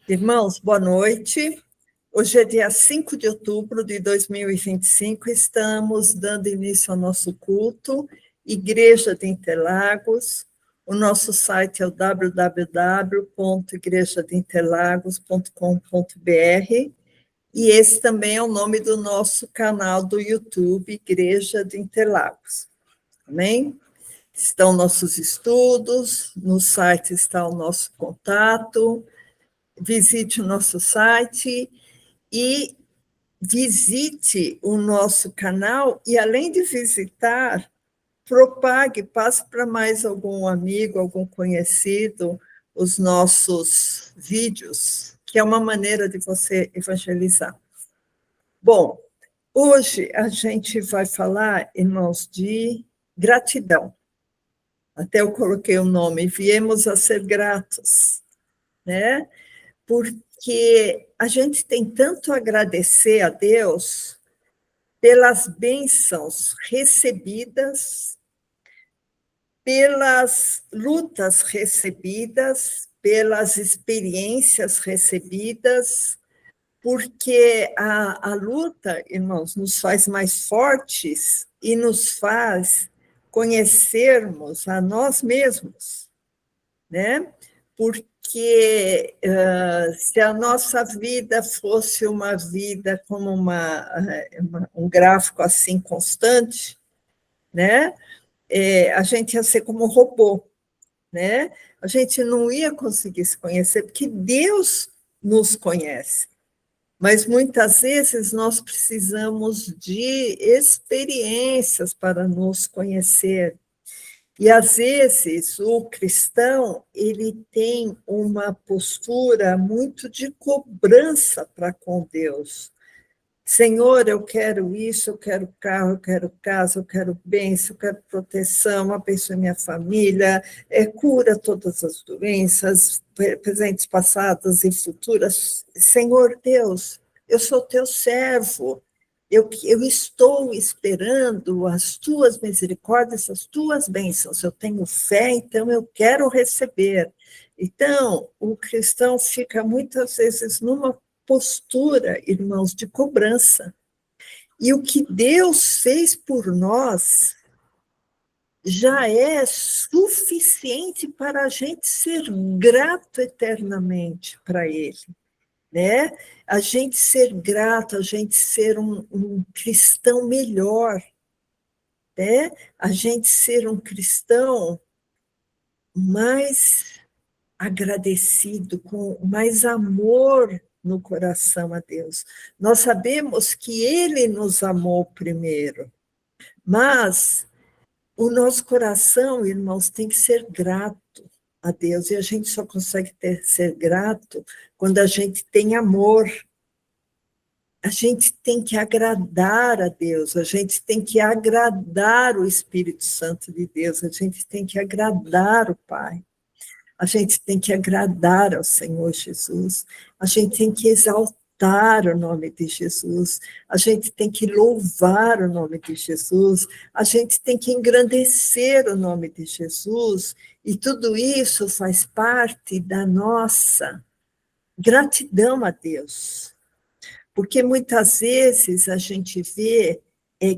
Irmãos, boa noite. Hoje é dia 5 de outubro de 2025, estamos dando início ao nosso culto, Igreja de Interlagos. O nosso site é o www.igrejadeInterlagos.com.br e esse também é o nome do nosso canal do YouTube, Igreja de Interlagos. Amém? Estão nossos estudos, no site está o nosso contato. Visite o nosso site e visite o nosso canal e, além de visitar, propague, passe para mais algum amigo, algum conhecido, os nossos vídeos, que é uma maneira de você evangelizar. Bom, hoje a gente vai falar, irmãos, de gratidão. Até eu coloquei o nome, viemos a ser gratos, né? Porque a gente tem tanto a agradecer a Deus pelas bênçãos recebidas, pelas lutas recebidas, pelas experiências recebidas, porque a luta, irmãos, nos faz mais fortes e nos faz conhecermos a nós mesmos, né? Porque se a nossa vida fosse uma vida como um gráfico assim constante, né? A gente ia ser como um robô, né? A gente não ia conseguir se conhecer, porque Deus nos conhece. Mas muitas vezes nós precisamos de experiências para nos conhecer. E, às vezes, o cristão ele tem uma postura muito de cobrança para com Deus. Senhor, eu quero isso, eu quero carro, eu quero casa, eu quero bênção, eu quero proteção, abençoe minha família, cura todas as doenças, presentes, passadas e futuras. Senhor Deus, eu sou teu servo, eu estou esperando as tuas misericórdias, as tuas bênçãos. Eu tenho fé, então eu quero receber. Então, o cristão fica muitas vezes numa postura, irmãos, de cobrança. E o que Deus fez por nós já é suficiente para a gente ser grato eternamente para Ele. Né? A gente ser grato, a gente ser um cristão melhor, né? A gente ser um cristão mais agradecido, com mais amor no coração a Deus. Nós sabemos que Ele nos amou primeiro, mas o nosso coração, irmãos, tem que ser grato a Deus, e a gente só consegue ser grato quando a gente tem amor. A gente tem que agradar a Deus, a gente tem que agradar o Espírito Santo de Deus, a gente tem que agradar o Pai, a gente tem que agradar ao Senhor Jesus, a gente tem que exaltar o nome de Jesus, a gente tem que louvar o nome de Jesus, a gente tem que engrandecer o nome de Jesus, e tudo isso faz parte da nossa gratidão a Deus. Porque muitas vezes a gente vê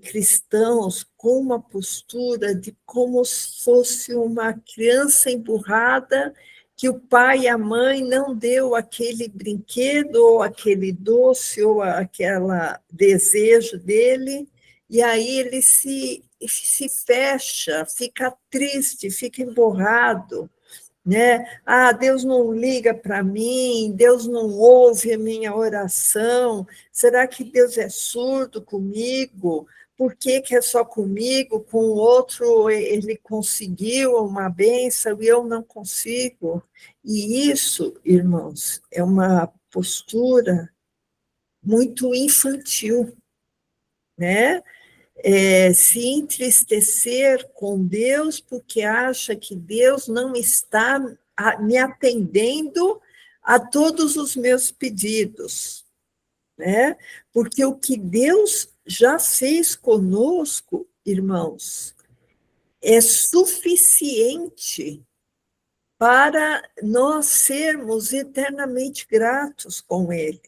cristãos com uma postura de como se fosse uma criança emburrada, que o pai e a mãe não deu aquele brinquedo, ou aquele doce, ou aquele desejo dele, e aí ele se fecha, fica triste, fica emburrado, né? Ah, Deus não liga para mim, Deus não ouve a minha oração, será que Deus é surdo comigo? Por que é só comigo, com o outro ele conseguiu uma bênção e eu não consigo? E isso, irmãos, é uma postura muito infantil, né? Se entristecer com Deus porque acha que Deus não está me atendendo a todos os meus pedidos, né? Porque o que Deus já fez conosco, irmãos, é suficiente para nós sermos eternamente gratos com ele.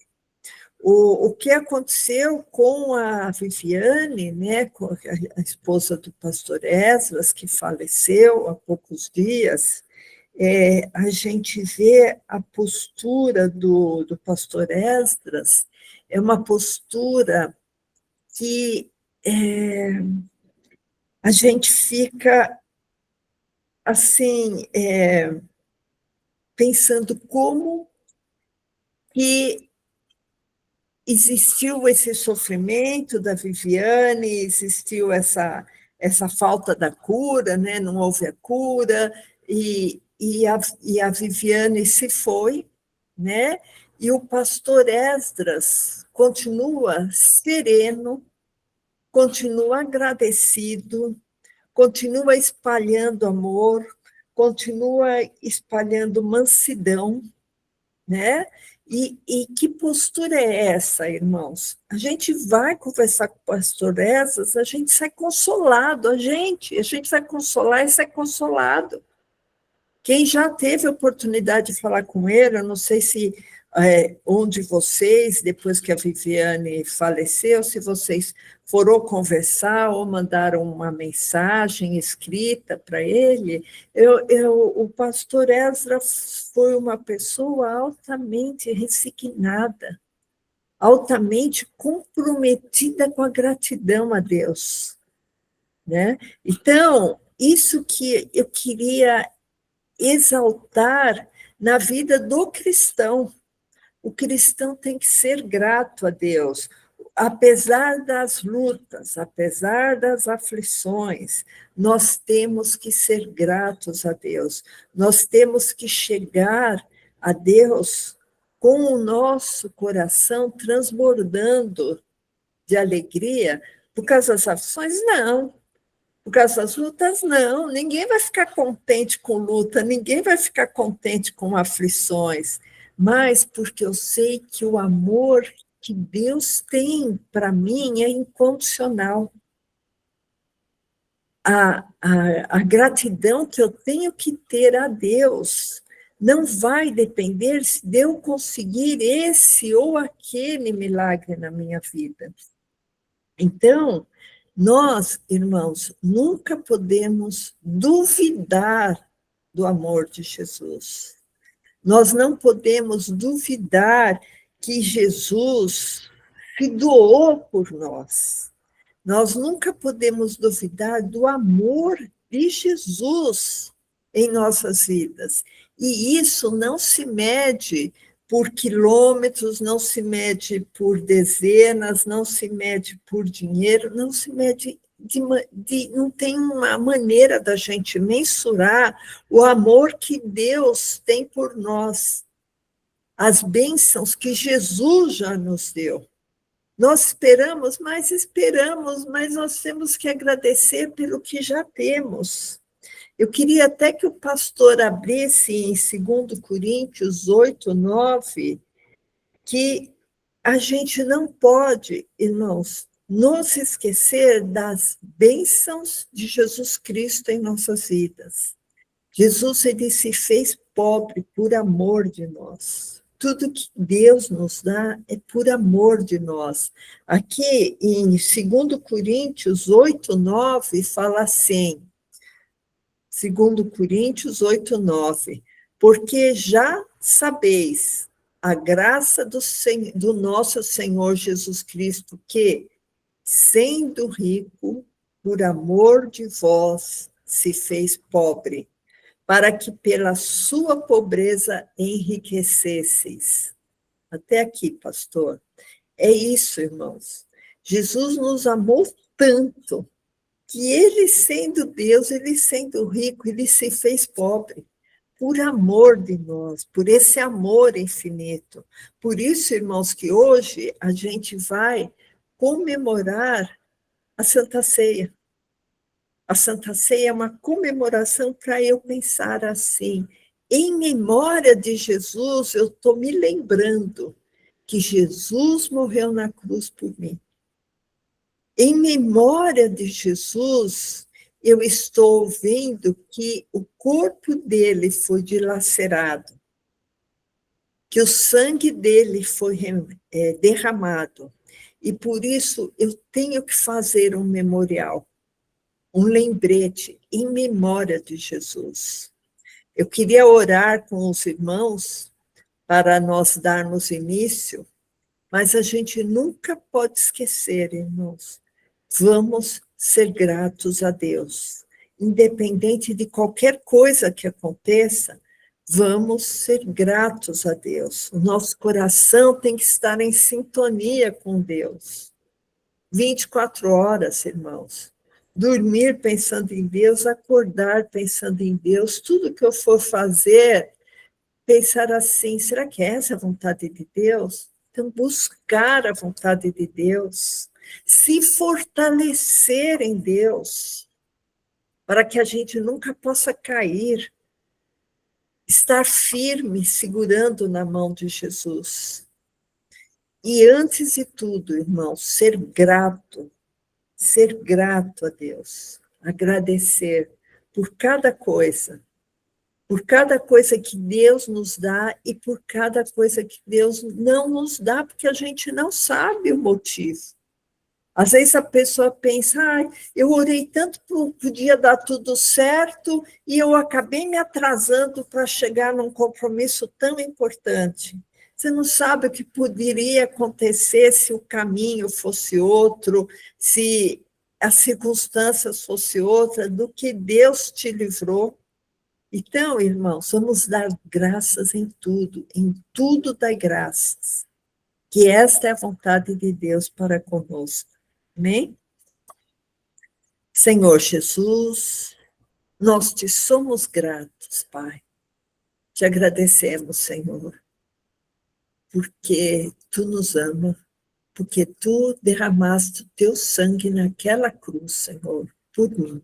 O que aconteceu com a Viviane, né, com a esposa do pastor Esdras, que faleceu há poucos dias, a gente vê a postura do pastor Esdras, é uma postura que a gente fica assim, pensando como que existiu esse sofrimento da Viviane, existiu essa falta da cura, né? Não houve a cura, e a Viviane se foi, né? E o pastor Esdras continua sereno, continua agradecido, continua espalhando amor, continua espalhando mansidão, né? E que postura é essa, irmãos? A gente vai conversar com o pastor Esdras, a gente sai consolado, a gente vai consolar e sai consolado. Quem já teve a oportunidade de falar com ele, eu não sei se um de vocês, depois que a Viviane faleceu, se vocês foram conversar ou mandaram uma mensagem escrita para ele, o pastor Ezra foi uma pessoa altamente resignada, altamente comprometida com a gratidão a Deus, né? Então, isso que eu queria exaltar na vida do cristão. O cristão tem que ser grato a Deus, apesar das lutas, apesar das aflições, nós temos que ser gratos a Deus, nós temos que chegar a Deus com o nosso coração transbordando de alegria por causa das aflições? Não. Por causa das lutas, não. Ninguém vai ficar contente com luta, ninguém vai ficar contente com aflições, mas porque eu sei que o amor que Deus tem para mim é incondicional. A gratidão que eu tenho que ter a Deus não vai depender de eu conseguir esse ou aquele milagre na minha vida. Então, nós, irmãos, nunca podemos duvidar do amor de Jesus. Nós não podemos duvidar que Jesus se doou por nós. Nós nunca podemos duvidar do amor de Jesus em nossas vidas. E isso não se mede por quilômetros, não se mede por dezenas, não se mede por dinheiro, não se mede não tem uma maneira da gente mensurar o amor que Deus tem por nós, as bênçãos que Jesus já nos deu. Nós esperamos, mas nós temos que agradecer pelo que já temos. Eu queria até que o pastor abrisse em 2 Coríntios 8, 9, que a gente não pode, irmãos, nos esquecer das bênçãos de Jesus Cristo em nossas vidas. Jesus, ele se fez pobre por amor de nós. Tudo que Deus nos dá é por amor de nós. Aqui em 2 Coríntios 8, 9, fala assim, 2 Coríntios 8, 9, porque já sabeis a graça do nosso Senhor Jesus Cristo, que, sendo rico, por amor de vós, se fez pobre, para que pela sua pobreza enriquecesseis. Até aqui, pastor. É isso, irmãos. Jesus nos amou tanto que ele, sendo Deus, ele sendo rico, ele se fez pobre, por amor de nós, por esse amor infinito. Por isso, irmãos, que hoje a gente vai comemorar a Santa Ceia. A Santa Ceia é uma comemoração para eu pensar assim, em memória de Jesus, eu estou me lembrando que Jesus morreu na cruz por mim. Em memória de Jesus, eu estou vendo que o corpo dele foi dilacerado, que o sangue dele foi derramado, e por isso eu tenho que fazer um memorial, um lembrete em memória de Jesus. Eu queria orar com os irmãos para nós darmos início, mas a gente nunca pode esquecer, irmãos, vamos ser gratos a Deus. Independente de qualquer coisa que aconteça, vamos ser gratos a Deus. O nosso coração tem que estar em sintonia com Deus. 24 horas, irmãos. Dormir pensando em Deus, acordar pensando em Deus, tudo que eu for fazer, pensar assim, será que é essa a vontade de Deus? Então, buscar a vontade de Deus, se fortalecer em Deus, para que a gente nunca possa cair, estar firme, segurando na mão de Jesus. E antes de tudo, irmão, ser grato a Deus, agradecer por cada coisa que Deus nos dá e por cada coisa que Deus não nos dá, porque a gente não sabe o motivo. Às vezes a pessoa pensa, eu orei tanto que podia dar tudo certo e eu acabei me atrasando para chegar num compromisso tão importante. Você não sabe o que poderia acontecer se o caminho fosse outro, se as circunstâncias fossem outras, do que Deus te livrou. Então, irmãos, vamos dar graças em tudo dai graças, que esta é a vontade de Deus para conosco. Amém? Senhor Jesus, nós te somos gratos, Pai. Te agradecemos, Senhor, porque tu nos ama, porque tu derramaste o teu sangue naquela cruz, Senhor, por mim.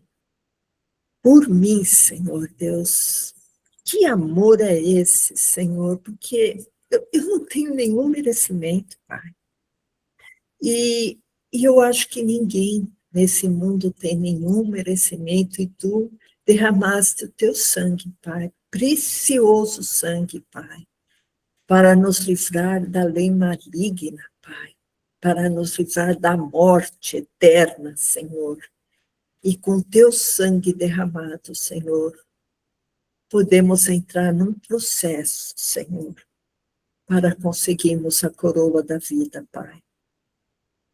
Por mim, Senhor Deus. Que amor é esse, Senhor? Porque eu não tenho nenhum merecimento, Pai. E eu acho que ninguém nesse mundo tem nenhum merecimento, e tu derramaste o teu sangue, Pai, precioso sangue, Pai, para nos livrar da lei maligna, Pai, para nos livrar da morte eterna, Senhor. E com teu sangue derramado, Senhor, podemos entrar num processo, Senhor, para conseguirmos a coroa da vida, Pai.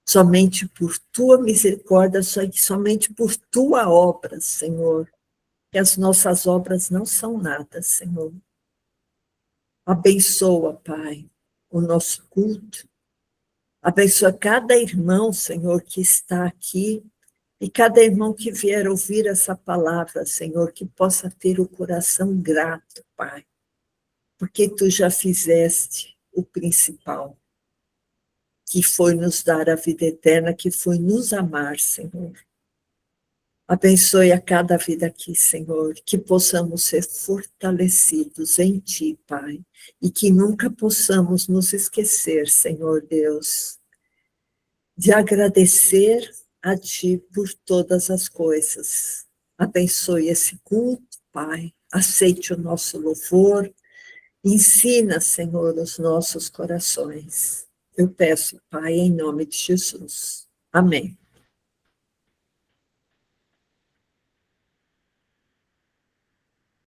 Somente por tua misericórdia, somente por tua obra, Senhor, que as nossas obras não são nada, Senhor. Abençoa, Pai, o nosso culto. Abençoa cada irmão, Senhor, que está aqui, e cada irmão que vier ouvir essa palavra, Senhor, que possa ter o coração grato, Pai, porque tu já fizeste o principal, que foi nos dar a vida eterna, que foi nos amar, Senhor. Abençoe a cada vida aqui, Senhor, que possamos ser fortalecidos em Ti, Pai, e que nunca possamos nos esquecer, Senhor Deus, de agradecer a Ti por todas as coisas. Abençoe esse culto, Pai, aceite o nosso louvor, ensina, Senhor, os nossos corações. Eu peço, Pai, em nome de Jesus. Amém.